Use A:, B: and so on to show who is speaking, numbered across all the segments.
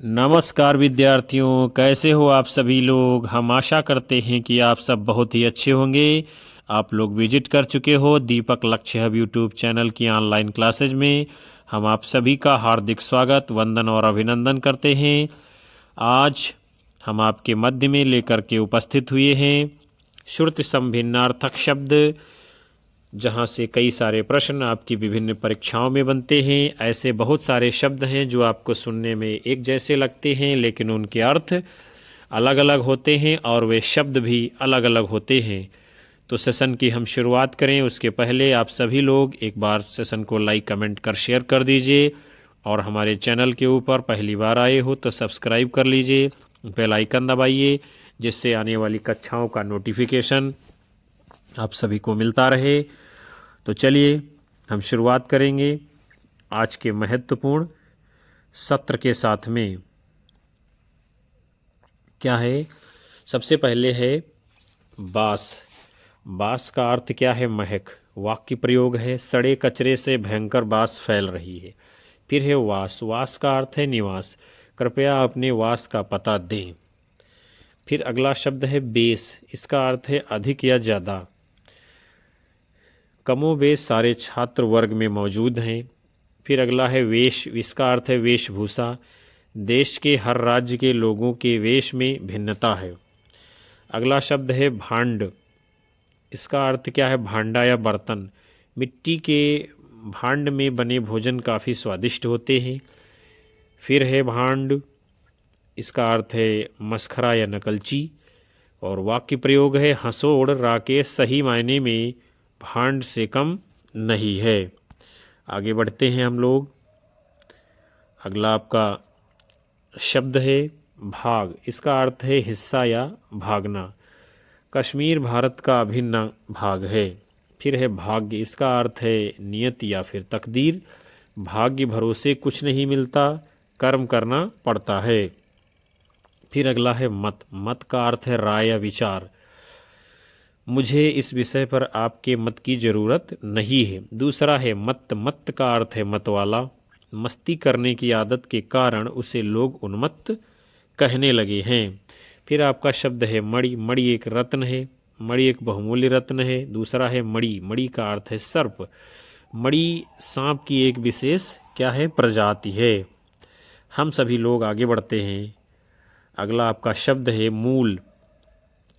A: नमस्कार विद्यार्थियों, कैसे हो आप सभी लोग। हम आशा करते हैं कि आप सब बहुत ही अच्छे होंगे। आप लोग विजिट कर चुके हो दीपक लक्ष्य हब यूट्यूब चैनल की ऑनलाइन क्लासेज में। हम आप सभी का हार्दिक स्वागत, वंदन और अभिनंदन करते हैं। आज हम आपके मध्य में लेकर के उपस्थित हुए हैं श्रुति संभिन्नार्थक शब्द, जहाँ से कई सारे प्रश्न आपकी विभिन्न परीक्षाओं में बनते हैं। ऐसे बहुत सारे शब्द हैं जो आपको सुनने में एक जैसे लगते हैं, लेकिन उनके अर्थ अलग अलग होते हैं और वे शब्द भी अलग अलग होते हैं। तो सेशन की हम शुरुआत करें उसके पहले आप सभी लोग एक बार सेशन को लाइक, कमेंट कर शेयर कर दीजिए, और हमारे चैनल के ऊपर पहली बार आए हो तो सब्सक्राइब कर लीजिए, बेल आइकन दबाइए, जिससे आने वाली कक्षाओं का नोटिफिकेशन आप सभी को मिलता रहे। तो चलिए हम शुरुआत करेंगे आज के महत्वपूर्ण सत्र के साथ में। क्या है? सबसे पहले है बास। बास का अर्थ क्या है? महक। वाक्य प्रयोग है सड़े कचरे से भयंकर बास फैल रही है। फिर है वास। वास का अर्थ है निवास। कृपया अपने वास का पता दें। फिर अगला शब्द है बेस। इसका अर्थ है अधिक या ज़्यादा। कमोबेश सारे छात्र वर्ग में मौजूद हैं। फिर अगला है वेश। इसका अर्थ है वेशभूषा। देश के हर राज्य के लोगों के वेश में भिन्नता है। अगला शब्द है भांड। इसका अर्थ क्या है? भांडा या बर्तन। मिट्टी के भांड में बने भोजन काफ़ी स्वादिष्ट होते हैं। फिर है भांड। इसका अर्थ है मस्खरा या नकलची। और वाक्य प्रयोग है हंसोड़ राकेश सही मायने में भांड से कम नहीं है। आगे बढ़ते हैं हम लोग। अगला आपका शब्द है भाग। इसका अर्थ है हिस्सा या भागना। कश्मीर भारत का अभिन्न भाग है। फिर है भाग्य। इसका अर्थ है नियति या फिर तकदीर। भाग्य भरोसे कुछ नहीं मिलता, कर्म करना पड़ता है। फिर अगला है मत। मत का अर्थ है राय या विचार। मुझे इस विषय पर आपके मत की ज़रूरत नहीं है। दूसरा है मत। मत का अर्थ है मतवाला। मस्ती करने की आदत के कारण उसे लोग उन्मत्त कहने लगे हैं। फिर आपका शब्द है मणि। मणि एक रत्न है। मणि एक बहुमूल्य रत्न है। दूसरा है मणि। मणि का अर्थ है सर्प। मणि सांप की एक विशेष क्या है? प्रजाति है। हम सभी लोग आगे बढ़ते हैं। अगला आपका शब्द है मूल।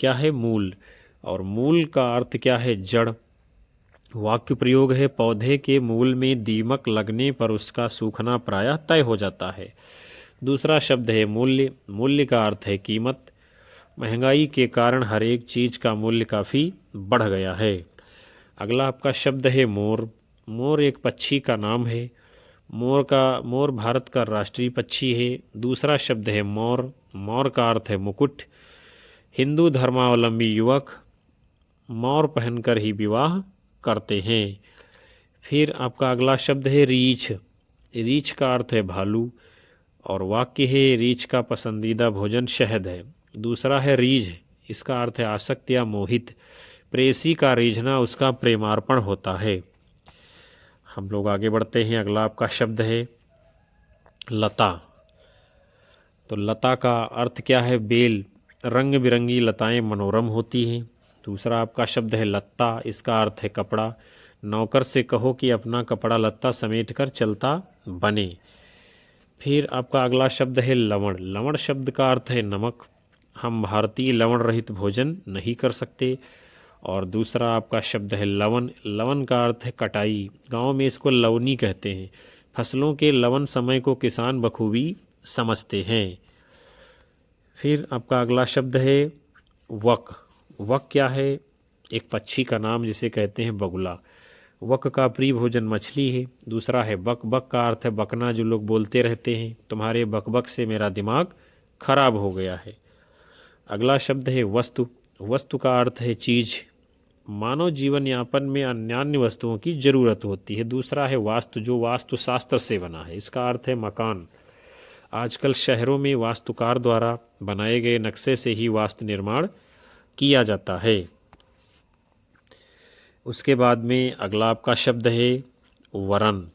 A: क्या है? मूल। और मूल का अर्थ क्या है? जड़। वाक्य प्रयोग है पौधे के मूल में दीमक लगने पर उसका सूखना प्रायः तय हो जाता है। दूसरा शब्द है मूल्य। मूल्य का अर्थ है कीमत। महंगाई के कारण हर एक चीज़ का मूल्य काफ़ी बढ़ गया है। अगला आपका शब्द है मोर। मोर एक पक्षी का नाम है। मोर भारत का राष्ट्रीय पक्षी है। दूसरा शब्द है मौर। मौर का अर्थ है मुकुट। हिंदू धर्मावलंबी युवक मौर पहनकर ही विवाह करते हैं। फिर आपका अगला शब्द है रीछ। रीछ का अर्थ है भालू। और वाक्य है रीछ का पसंदीदा भोजन शहद है। दूसरा है रीझ। इसका अर्थ है आसक्त या मोहित। प्रेसी का रीझना उसका प्रेमार्पण होता है। हम लोग आगे बढ़ते हैं। अगला आपका शब्द है लता। तो लता का अर्थ क्या है? बेल। रंग बिरंगी लताएं मनोरम होती हैं। दूसरा आपका शब्द है लत्ता। इसका अर्थ है कपड़ा। नौकर से कहो कि अपना कपड़ा लत्ता समेट कर चलता बने। फिर आपका अगला शब्द है लवण। लवण शब्द का अर्थ है नमक। हम भारतीय लवण रहित भोजन नहीं कर सकते। और दूसरा आपका शब्द है लवन। लवन का अर्थ है कटाई। गांव में इसको लवनी कहते हैं। फसलों के लवन समय को किसान बखूबी समझते हैं। फिर आपका अगला शब्द है वक। वक क्या है? एक पक्षी का नाम जिसे कहते हैं बगुला। वक का प्रिय भोजन मछली है। दूसरा है बक। बक का अर्थ है बकना, जो लोग बोलते रहते हैं तुम्हारे बकबक से मेरा दिमाग खराब हो गया है। अगला शब्द है वस्तु। वस्तु का अर्थ है चीज़। मानव जीवन यापन में अन्यान्य वस्तुओं की ज़रूरत होती है। दूसरा है वास्तु, जो वास्तु शास्त्र से बना है। इसका अर्थ है मकान। आजकल शहरों में वास्तुकार द्वारा बनाए गए नक्शे से ही वास्तु निर्माण किया जाता है। उसके बाद में अगला आपका शब्द है वरन।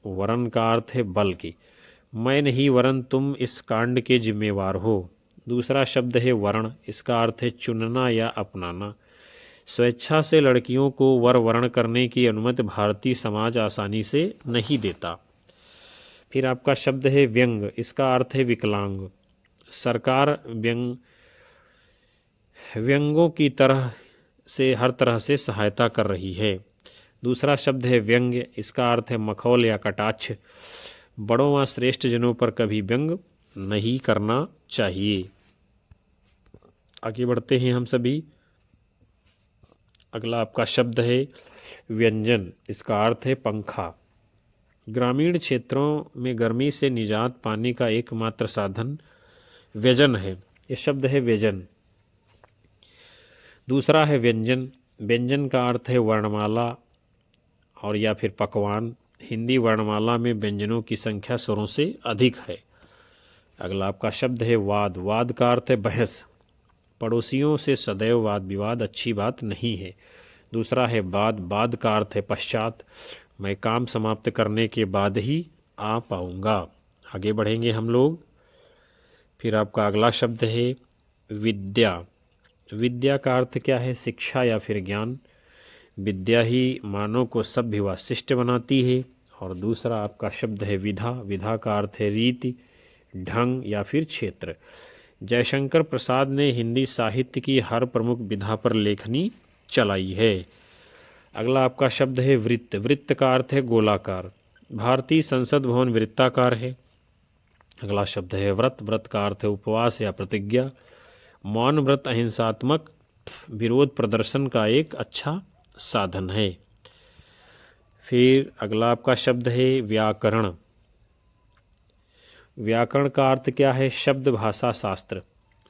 A: वरन का अर्थ है बल की। मैं नहीं वरन तुम इस कांड के जिम्मेवार हो। दूसरा शब्द है वर्ण, इसका अर्थ है चुनना या अपनाना। स्वेच्छा से लड़कियों को वर वर्ण करने की अनुमति भारतीय समाज आसानी से नहीं देता। फिर आपका शब्द है व्यंग, इसका अर्थ है विकलांग। सरकार व्यंगों की तरह से हर तरह से सहायता कर रही है। दूसरा शब्द है व्यंग्य, इसका अर्थ है मखौल या कटाक्ष। बड़ों व श्रेष्ठ जनों पर कभी व्यंग नहीं करना चाहिए। आगे बढ़ते हैं हम सभी। अगला आपका शब्द है व्यंजन, इसका अर्थ है पंखा। ग्रामीण क्षेत्रों में गर्मी से निजात पाने का एकमात्र साधन व्यंजन है। यह शब्द है व्यंजन। दूसरा है व्यंजन। व्यंजन का अर्थ है वर्णमाला और या फिर पकवान। हिंदी वर्णमाला में व्यंजनों की संख्या स्वरों से अधिक है। अगला आपका शब्द है वाद। वाद का अर्थ है बहस। पड़ोसियों से सदैव वाद विवाद अच्छी बात नहीं है। दूसरा है बाद। बाद का अर्थ है पश्चात। मैं काम समाप्त करने के बाद ही आ पाऊँगा। आगे बढ़ेंगे हम लोग। फिर आपका अगला शब्द है विद्या। विद्या का अर्थ क्या है? शिक्षा या फिर ज्ञान। विद्या ही मानव को सभ्य व शिष्ट बनाती है। और दूसरा आपका शब्द है विधा। विधा का अर्थ है रीति, ढंग या फिर क्षेत्र। जयशंकर प्रसाद ने हिंदी साहित्य की हर प्रमुख विधा पर लेखनी चलाई है। अगला आपका शब्द है वृत्त। वृत्त का अर्थ है गोलाकार। भारतीय संसद भवन वृत्ताकार है। अगला शब्द है व्रत। व्रत का अर्थ है उपवास या प्रतिज्ञा। मौन व्रत अहिंसात्मक विरोध प्रदर्शन का एक अच्छा साधन है। फिर अगला आपका शब्द है व्याकरण। व्याकरण का अर्थ क्या है? शब्द भाषा शास्त्र।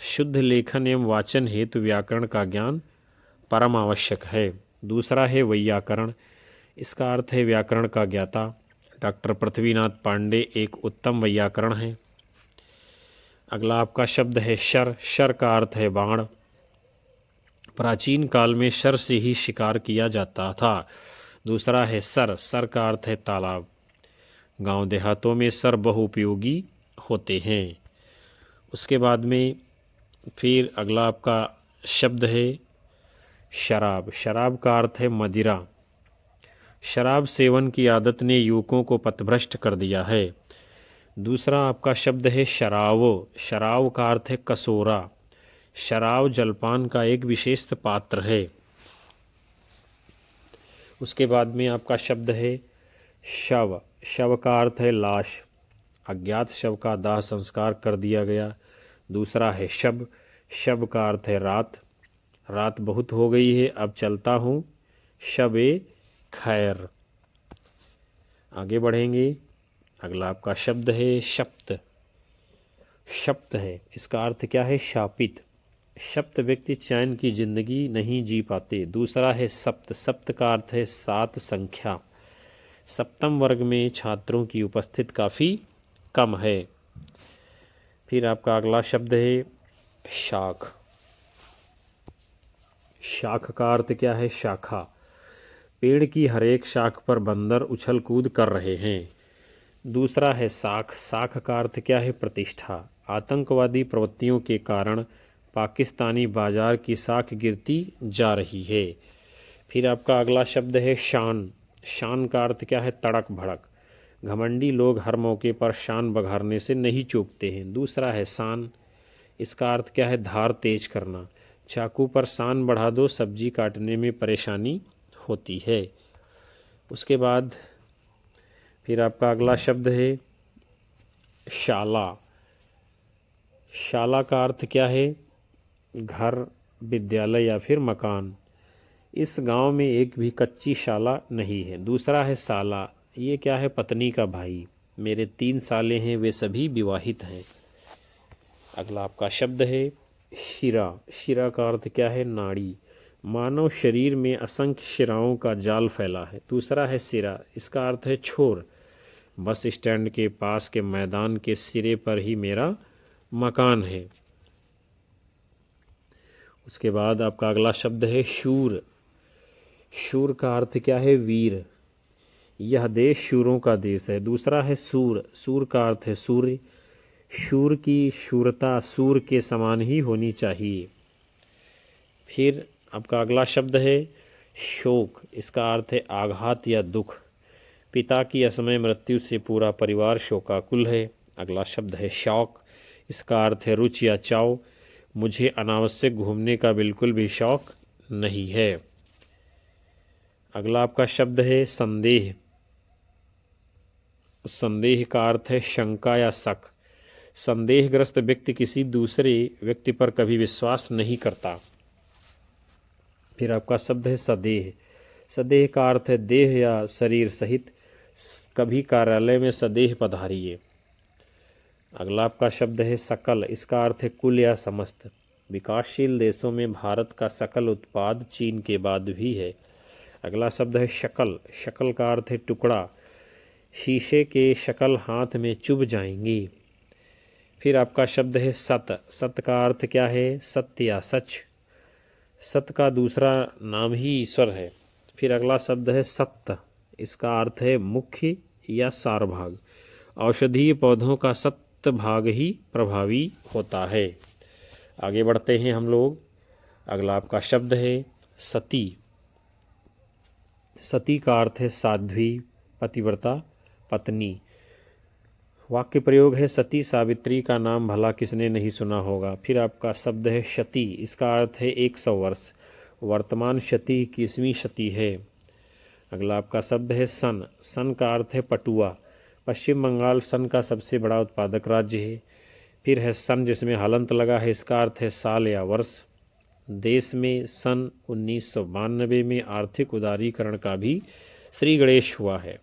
A: शुद्ध लेखन एवं वाचन हेतु व्याकरण का ज्ञान परम आवश्यक है। दूसरा है वैयाकरण। इसका अर्थ है व्याकरण का ज्ञाता। डॉक्टर पृथ्वीनाथ पांडे एक उत्तम वैयाकरण हैं। अगला आपका शब्द है शर। शर का अर्थ है बाण। प्राचीन काल में शर से ही शिकार किया जाता था। दूसरा है सर। सर का अर्थ है तालाब। गांव देहातों में सर बहुउपयोगी होते हैं। उसके बाद में फिर अगला आपका शब्द है शराब। शराब का अर्थ है मदिरा। शराब सेवन की आदत ने युवकों को पथभ्रष्ट कर दिया है। दूसरा आपका शब्द है शरावो। शराव का अर्थ है कसोरा। शराब जलपान का एक विशेष पात्र है। उसके बाद में आपका शब्द है शव। शव का अर्थ है लाश। अज्ञात शव का दाह संस्कार कर दिया गया। दूसरा है शब। शब का अर्थ है रात। रात बहुत हो गई है, अब चलता हूँ, शब-ए खैर। आगे बढ़ेंगे। अगला आपका शब्द है शप्त। शप्त है, इसका अर्थ क्या है? शापित। शप्त व्यक्ति चैन की जिंदगी नहीं जी पाते। दूसरा है सप्त। सप्त का अर्थ है सात संख्या। सप्तम वर्ग में छात्रों की उपस्थिति काफ़ी कम है। फिर आपका अगला शब्द है शाख। शाख का अर्थ क्या है? शाखा। पेड़ की हर एक शाख पर बंदर उछल कूद कर रहे हैं। दूसरा है साख। साख का अर्थ क्या है? प्रतिष्ठा। आतंकवादी प्रवृत्तियों के कारण पाकिस्तानी बाजार की साख गिरती जा रही है। फिर आपका अगला शब्द है शान। शान का अर्थ क्या है? तड़क भड़क। घमंडी लोग हर मौके पर शान बघारने से नहीं चूकते हैं। दूसरा है शान। इसका अर्थ क्या है? धार तेज करना। चाकू पर शान बढ़ा दो, सब्जी काटने में परेशानी होती है। उसके बाद फिर आपका अगला शब्द है शाला। शाला का अर्थ क्या है? घर, विद्यालय या फिर मकान। इस गांव में एक भी कच्ची शाला नहीं है। दूसरा है साला। ये क्या है? पत्नी का भाई। मेरे 3 साले हैं, वे सभी विवाहित हैं। अगला आपका शब्द है शिरा। शिरा का अर्थ क्या है? नाड़ी। मानव शरीर में असंख्य शिराओं का जाल फैला है। दूसरा है सिरा। इसका अर्थ है छोर। बस स्टैंड के पास के मैदान के सिरे पर ही मेरा मकान है। उसके बाद आपका अगला शब्द है शूर। शूर का अर्थ क्या है? वीर। यह देश शूरों का देश है। दूसरा है सूर, सूर का अर्थ है सूर्य, शूर की शूरता सूर के समान ही होनी चाहिए। फिर आपका अगला शब्द है शोक, इसका अर्थ है आघात या दुख। पिता की असमय मृत्यु से पूरा परिवार शोकाकुल है। अगला शब्द है शौक, इसका अर्थ है रुचि या चाव। मुझे अनावश्यक घूमने का बिल्कुल भी शौक नहीं है। अगला आपका शब्द है संदेह, संदेह का अर्थ है शंका या शक। संदेहग्रस्त व्यक्ति किसी दूसरे व्यक्ति पर कभी विश्वास नहीं करता। फिर आपका शब्द है सदेह, सदेह का अर्थ है देह या शरीर सहित। कभी कार्यालय में सदेह पधारिए। अगला आपका शब्द है सकल, इसका अर्थ है कुल या समस्त। विकासशील देशों में भारत का सकल उत्पाद चीन के बाद भी है। अगला शब्द है शकल, शकल का अर्थ है टुकड़ा। शीशे के शकल हाथ में चुभ जाएंगी। फिर आपका शब्द है सत, सत का अर्थ क्या है सत्य या सच। सत का दूसरा नाम ही ईश्वर है। फिर अगला शब्द है सत्त, इसका अर्थ है मुख्य या सार भाग। औषधीय पौधों का सत्त भाग ही प्रभावी होता है। आगे बढ़ते हैं हम लोग। अगला आपका शब्द है सती, सती का अर्थ है साध्वी, पतिव्रता, पत्नी। वाक्य प्रयोग है सती सावित्री का नाम भला किसने नहीं सुना होगा। फिर आपका शब्द है शती, इसका अर्थ है 100 वर्ष। वर्तमान शती 21वीं शती है। अगला आपका शब्द है सन, सन का अर्थ है पटुआ। पश्चिम बंगाल सन का सबसे बड़ा उत्पादक राज्य है। फिर है सन जिसमें हलंत लगा है, इसका अर्थ है साल या वर्ष। देश में सन 1992 में आर्थिक उदारीकरण का भी श्री गणेश हुआ है।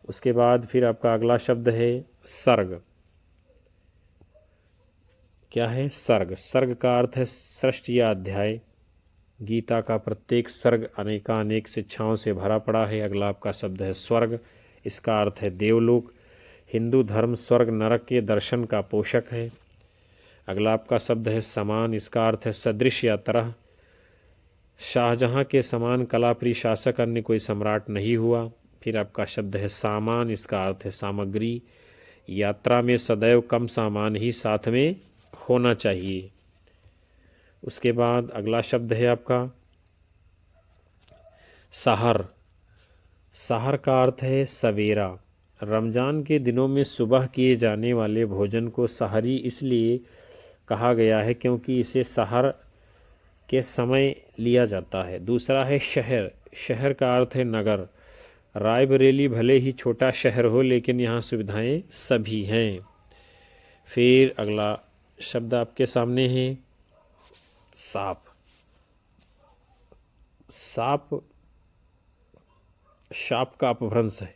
A: उसके बाद फिर आपका अगला शब्द है सर्ग, क्या है सर्ग, सर्ग का अर्थ है सृष्टि या अध्याय। गीता का प्रत्येक सर्ग अनेकानेक शिक्षाओं से भरा पड़ा है। अगला आपका शब्द है स्वर्ग, इसका अर्थ है देवलोक। हिंदू धर्म स्वर्ग नरक के दर्शन का पोषक है। अगला आपका शब्द है समान, इसका अर्थ है सदृश या तरह। शाहजहां के समान कलाप्रिय शासक अन्य कोई सम्राट नहीं हुआ। फिर आपका शब्द है सामान, इसका अर्थ है सामग्री। यात्रा में सदैव कम सामान ही साथ में होना चाहिए। उसके बाद अगला शब्द है आपका सहर, सहर का अर्थ है सवेरा। रमज़ान के दिनों में सुबह किए जाने वाले भोजन को सहरी इसलिए कहा गया है क्योंकि इसे सहर के समय लिया जाता है। दूसरा है शहर, शहर का अर्थ है नगर। रायबरेली भले ही छोटा शहर हो लेकिन यहाँ सुविधाएं सभी हैं। फिर अगला शब्द आपके सामने है साप, साप शाप का अपभ्रंश है।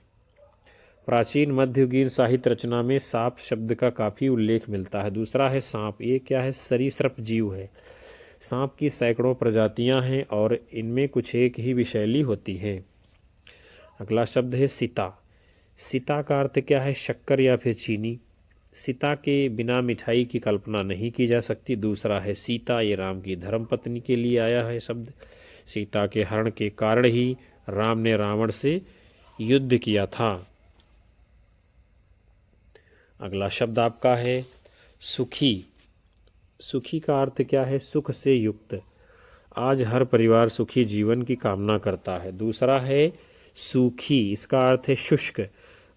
A: प्राचीन मध्ययुगीन साहित्य रचना में साप शब्द का काफ़ी उल्लेख मिलता है। दूसरा है सांप, ये क्या है सरीसृप जीव है। सांप की सैकड़ों प्रजातियां हैं और इनमें कुछ एक ही विषैली होती हैं। अगला शब्द है सीता, सीता का अर्थ क्या है शक्कर या फिर चीनी। सीता के बिना मिठाई की कल्पना नहीं की जा सकती। दूसरा है सीता, ये राम की धर्मपत्नी के लिए आया है शब्द। सीता के हरण के कारण ही राम ने रावण से युद्ध किया था। अगला शब्द आपका है सुखी, सुखी का अर्थ क्या है सुख से युक्त। आज हर परिवार सुखी जीवन की कामना करता है। दूसरा है सूखी, इसका अर्थ है शुष्क।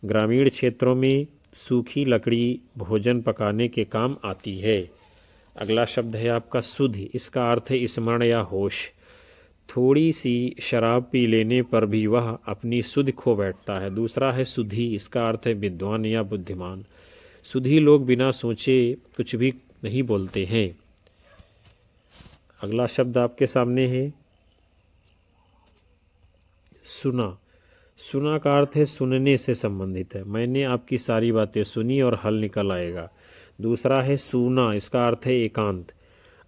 A: ग्रामीण क्षेत्रों में सूखी लकड़ी भोजन पकाने के काम आती है। अगला शब्द है आपका सुध, इसका अर्थ है स्मरण या होश। थोड़ी सी शराब पी लेने पर भी वह अपनी सुध खो बैठता है। दूसरा है सुधी, इसका अर्थ है विद्वान या बुद्धिमान। सुधी लोग बिना सोचे कुछ भी नहीं बोलते हैं। अगला शब्द आपके सामने है सुना, सुना का अर्थ है सुनने से संबंधित है। मैंने आपकी सारी बातें सुनी और हल निकल आएगा। दूसरा है सूना, इसका अर्थ है एकांत।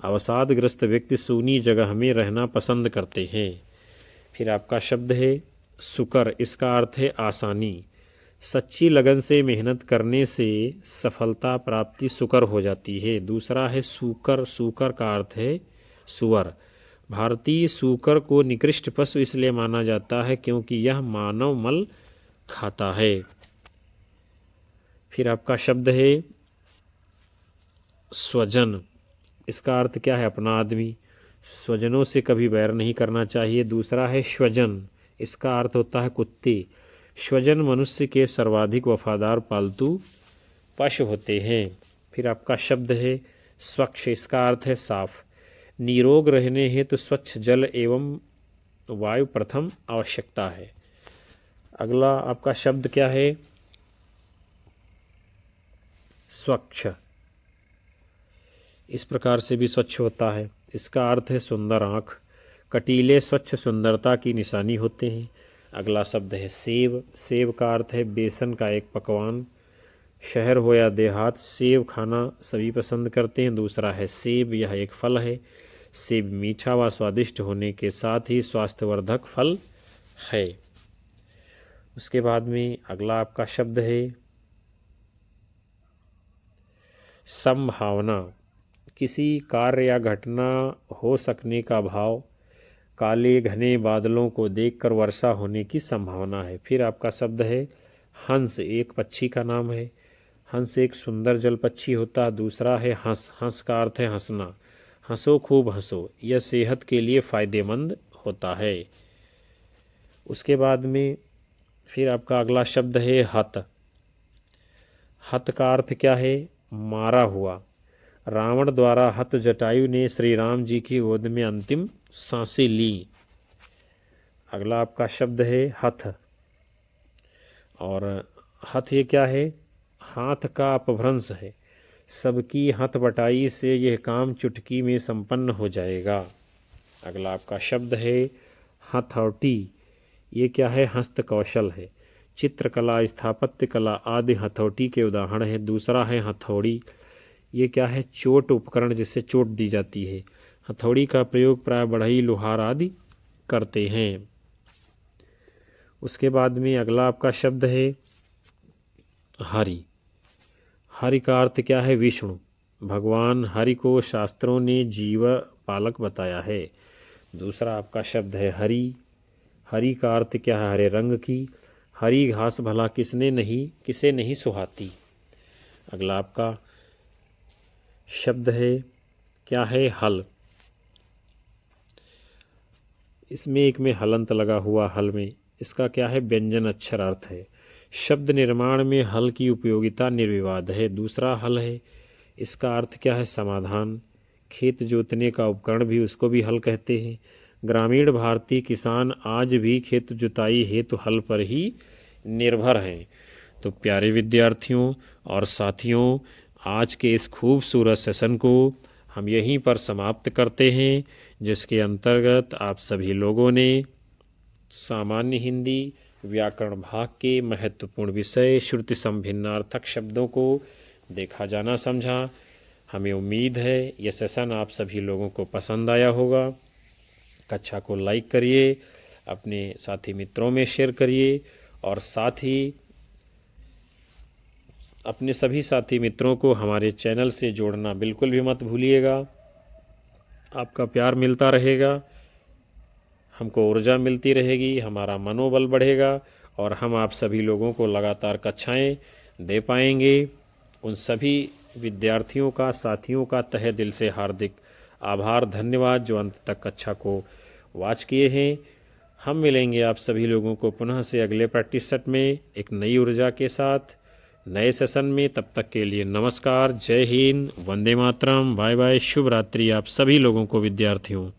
A: अवसादग्रस्त व्यक्ति सूनी जगह में रहना पसंद करते हैं। फिर आपका शब्द है सुकर, इसका अर्थ है आसानी। सच्ची लगन से मेहनत करने से सफलता प्राप्ति सुकर हो जाती है। दूसरा है सूकर, सूकर का अर्थ है सुअर। भारतीय सूकर को निकृष्ट पशु इसलिए माना जाता है क्योंकि यह मानव मल खाता है। फिर आपका शब्द है स्वजन। इसका अर्थ क्या है? अपना आदमी। स्वजनों से कभी बैर नहीं करना चाहिए। दूसरा है स्वजन। इसका अर्थ होता है कुत्ते। स्वजन मनुष्य के सर्वाधिक वफादार पालतू पशु होते हैं। फिर आपका शब्द है स्वच्छ। इसका अर्थ है साफ। निरोग रहने हेतु स्वच्छ जल एवं वायु प्रथम आवश्यकता है। अगला आपका शब्द क्या है? स्वच्छ। इस प्रकार से भी स्वच्छ होता है। इसका अर्थ है सुंदर आँख। कटीले स्वच्छ सुंदरता की निशानी होते हैं। अगला शब्द है सेब। सेब का अर्थ है बेसन का एक पकवान। शहर हो या देहात, सेब खाना सभी पसंद करते हैं। दूसरा है सेब। यह एक फल है। सेब मीठा व स्वादिष्ट होने के साथ ही स्वास्थ्यवर्धक फल है। उसके बाद में अगला आपका शब्द है संभावना। किसी कार्य या घटना हो सकने का भाव। काले घने बादलों को देखकर वर्षा होने की संभावना है। फिर आपका शब्द है हंस। एक पक्षी का नाम है। हंस एक सुंदर जल पक्षी होता है। दूसरा है हंस। हंस का अर्थ है हंसना। हंसो खूब हंसो, यह सेहत के लिए फ़ायदेमंद होता है। उसके बाद में फिर आपका अगला शब्द है हत। हत का अर्थ क्या है? मारा हुआ। रावण द्वारा हत जटायु ने श्री राम जी की गोद में अंतिम सांसें ली। अगला आपका शब्द है हथ। और हथ ये क्या है? हाथ का अपभ्रंश है। सबकी हथ बटाई से यह काम चुटकी में संपन्न हो जाएगा। अगला आपका शब्द है हथौटी। ये क्या है? हस्त कौशल है। चित्रकला, स्थापत्य कला आदि हथौटी के उदाहरण है। दूसरा है हथौड़ी। ये क्या है? चोट उपकरण जिससे चोट दी जाती है। हथौड़ी का प्रयोग प्राय बढ़ई, लोहार आदि करते हैं। उसके बाद में अगला आपका शब्द है हरि। हरि का अर्थ क्या है? विष्णु। भगवान हरि को शास्त्रों ने जीव पालक बताया है। दूसरा आपका शब्द है हरी। हरी का अर्थ क्या है? हरे रंग की। हरी घास भला किसे नहीं सुहाती। अगला आपका शब्द है क्या है? हल। इसमें एक में हलंत लगा हुआ हल में। इसका क्या है? व्यंजन अक्षर अर्थ है। शब्द निर्माण में हल की उपयोगिता निर्विवाद है। दूसरा हल है। इसका अर्थ क्या है? समाधान। खेत जोतने का उपकरण भी उसको भी हल कहते हैं। ग्रामीण भारतीय किसान आज भी खेत जुताई हेतु हल पर ही निर्भर हैं। तो प्यारे विद्यार्थियों और साथियों, आज के इस खूबसूरत सेशन को हम यहीं पर समाप्त करते हैं, जिसके अंतर्गत आप सभी लोगों ने सामान्य हिंदी व्याकरण भाग के महत्वपूर्ण विषय श्रुति संभिन्नार्थक शब्दों को देखा जाना समझा। हमें उम्मीद है यह सेशन आप सभी लोगों को पसंद आया होगा। कक्षा को लाइक करिए, अपने साथी मित्रों में शेयर करिए और साथ ही अपने सभी साथी मित्रों को हमारे चैनल से जोड़ना बिल्कुल भी मत भूलिएगा। आपका प्यार मिलता रहेगा, हमको ऊर्जा मिलती रहेगी, हमारा मनोबल बढ़ेगा और हम आप सभी लोगों को लगातार कक्षाएं दे पाएंगे। उन सभी विद्यार्थियों का, साथियों का तहे दिल से हार्दिक आभार, धन्यवाद जो अंत तक कक्षा को वॉच किए हैं। हम मिलेंगे आप सभी लोगों को पुनः से अगले प्रैक्टिस सेट में एक नई ऊर्जा के साथ नए सेशन में। तब तक के लिए नमस्कार, जय हिंद, वंदे मातरम, बाय बाय, शुभ रात्रि आप सभी लोगों को विद्यार्थियों।